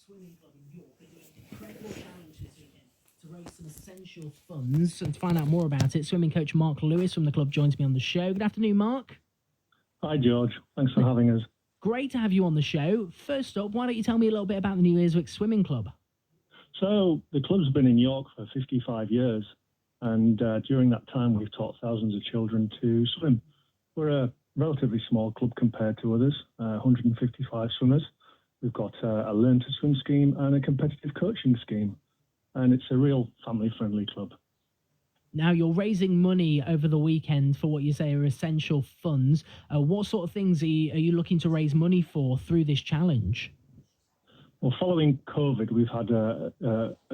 Swimming Club in York are doing an incredible challenge this weekend to raise some essential funds. And to find out more about it, swimming coach Mark Lewis from the club joins me on the show. Good afternoon, Mark. Hi, George. Thanks for having us. Great to have you on the show. First up, why don't you tell me a little bit about the New Year's Swimming Club? So the club's been in York for 55 years, and during that time we've taught thousands of children to swim. We're a relatively small club compared to others, 155 swimmers. We've got a learn to swim scheme and a competitive coaching scheme, and it's a real family-friendly club. Now, you're raising money over the weekend for what you say are essential funds. What sort of things are you looking to raise money for through this challenge? Well, following COVID, we've had a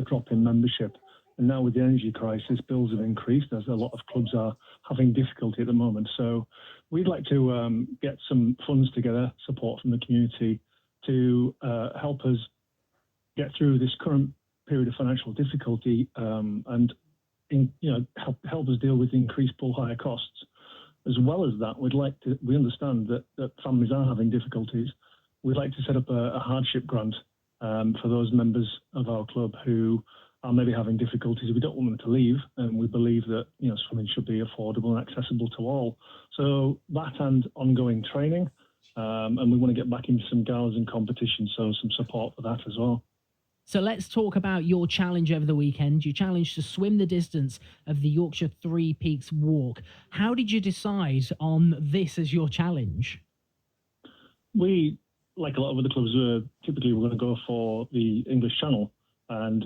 drop in membership. And now with the energy crisis, bills have increased as a lot of clubs are having difficulty at the moment. So we'd like to get some funds together, support from the community to help us get through this current period of financial difficulty and help us deal with increased pool hire costs. As well as that, we understand that families are having difficulties. We'd like to set up a hardship grant for those members of our club who are maybe having difficulties. We don't want them to leave, and we believe that swimming should be affordable and accessible to all. So that and ongoing training, and we want to get back into some galas and competitions, so some support for that as well. So let's talk about your challenge over the weekend. You challenged to swim the distance of the Yorkshire Three Peaks Walk. How did you decide on this as your challenge? We, like a lot of other clubs, typically we're going to go for the English Channel. And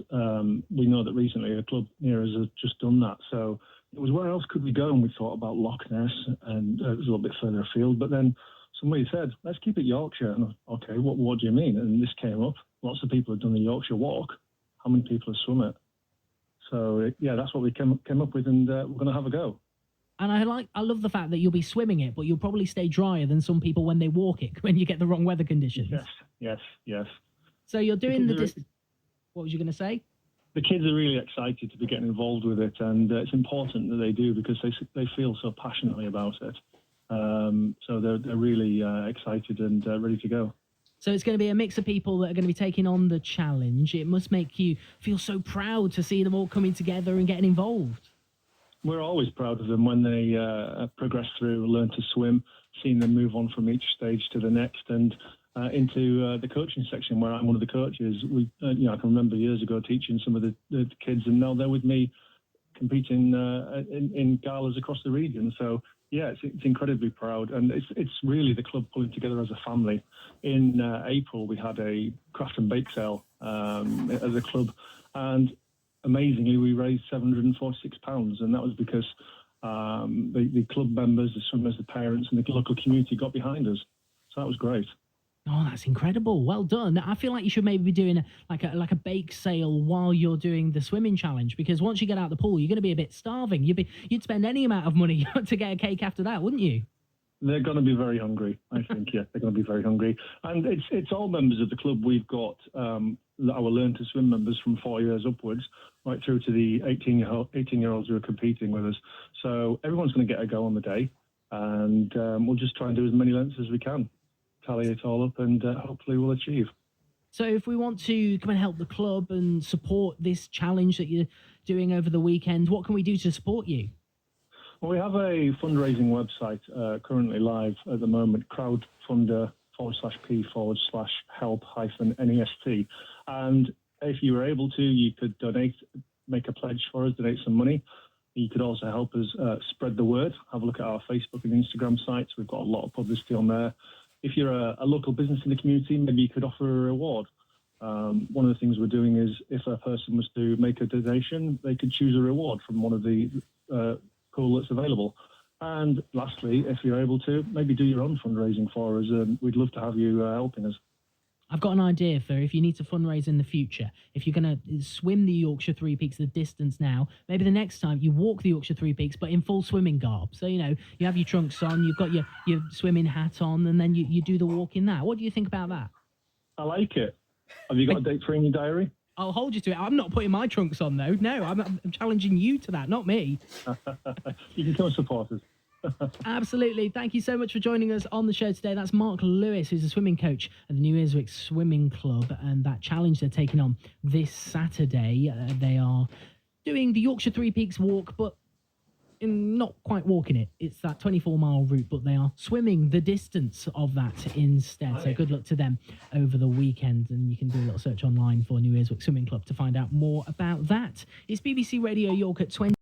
we know that recently a club near us has just done that. So it was, where else could we go? And we thought about Loch Ness, and it was a little bit further afield. But then somebody said, let's keep it Yorkshire. And okay, what do you mean? And this came up. Lots of people have done the Yorkshire Walk. How many people have swum it? So, that's what we came up with, and we're going to have a go. And I love the fact that you'll be swimming it, but you'll probably stay drier than some people when they walk it, when you get the wrong weather conditions. Yes. So you're doing the distance. What was you going to say? The kids are really excited to be getting involved with it, and it's important that they do because they feel so passionately about it. So they're really excited and ready to go. So it's going to be a mix of people that are going to be taking on the challenge. It must make you feel so proud to see them all coming together and getting involved. We're always proud of them when they progress through, learn to swim, seeing them move on from each stage to the next, and into the coaching section where I'm one of the coaches. I can remember years ago teaching some of the kids, and now they're with me competing in galas across the region. So it's incredibly proud, and it's really the club pulling together as a family. In April, we had a craft and bake sale as a club, and amazingly, we raised £746, and that was because the club members, the swimmers, the parents, and the local community got behind us. So that was great. Oh, that's incredible. Well done. I feel like you should maybe be doing like a bake sale while you're doing the swimming challenge, because once you get out of the pool, you're going to be a bit starving. You'd spend any amount of money to get a cake after that, wouldn't you? They're going to be very hungry, I think. Yeah, they're going to be very hungry. And it's all members of the club. We've got our Learn to Swim members from 4 years upwards, right through to the 18-year-olds who are competing with us. So everyone's going to get a go on the day, and we'll just try and do as many lengths as we can, tally it all up, and hopefully we'll achieve. So if we want to come and help the club and support this challenge that you're doing over the weekend, what can we do to support you? Well, we have a fundraising website currently live at the moment, crowdfunder.p/help-NESC. And if you were able to, you could donate, make a pledge for us, donate some money. You could also help us spread the word. Have a look at our Facebook and Instagram sites. We've got a lot of publicity on there. If you're a local business in the community, maybe you could offer a reward. One of the things we're doing is if a person was to make a donation, they could choose a reward from one of the pool that's available. And lastly, if you're able to, maybe do your own fundraising for us. We'd love to have you helping us. I've got an idea for if you need to fundraise in the future. If you're going to swim the Yorkshire Three Peaks, the distance now, maybe the next time you walk the Yorkshire Three Peaks, but in full swimming garb. So, you have your trunks on, you've got your swimming hat on, and then you do the walk in that. What do you think about that? I like it. Have you got a date for in your diary? I'll hold you to it. I'm not putting my trunks on, though. No, I'm challenging you to that, not me. You can come and support us. Absolutely. Thank you so much for joining us on the show today. That's Mark Lewis, who's a swimming coach at the New Earswick Swimming Club, and that challenge they're taking on this Saturday. They are doing the Yorkshire Three Peaks walk, but not quite walking it. It's that 24-mile route, but they are swimming the distance of that instead. So good luck to them over the weekend, and you can do a little search online for New Earswick Swimming Club to find out more about that. It's BBC Radio York at 20.